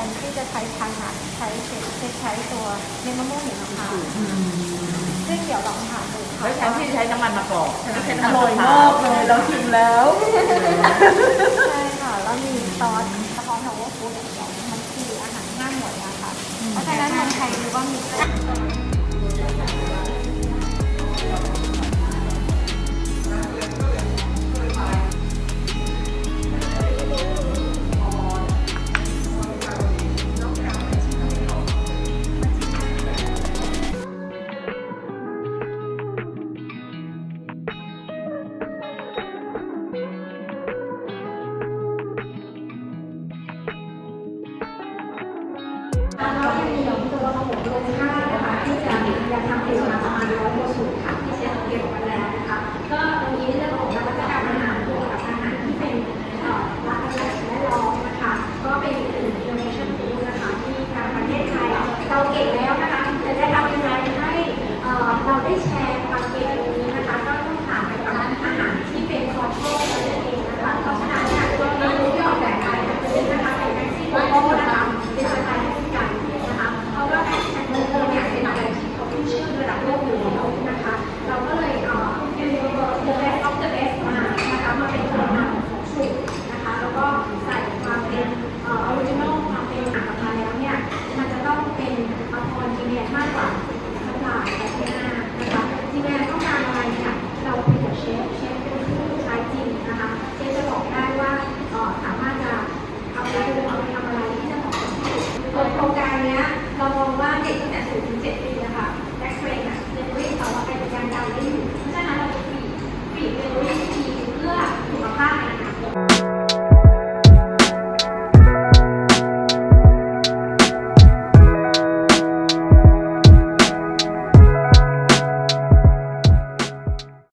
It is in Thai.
นที่จะใช้ทางหนักใช้ตัวเม็ดมะม่วงหิมพานต์ซึ่งเดี๋ยวลองทานดูค่ะแล้วแทนที่ใช้น้ำมันมะกอกอร่อยมากเลยเราชิมแล้วใช่ค่ะแล้วมีซอสเฉพาะโนโวฟู้ดอย่างเดียวมันคืออาหารง่ายหมดนะคะเพราะฉะนั้นคนไทยรู้ว่ามีแล้วยังมีตัวระบบรสชาตินะคะที่จะยังทำเองมาประมาณ100 ตัวสูตรค่ะที่เชฟเก็บไว้แล้วนะคะก็ตรงนี้เรียก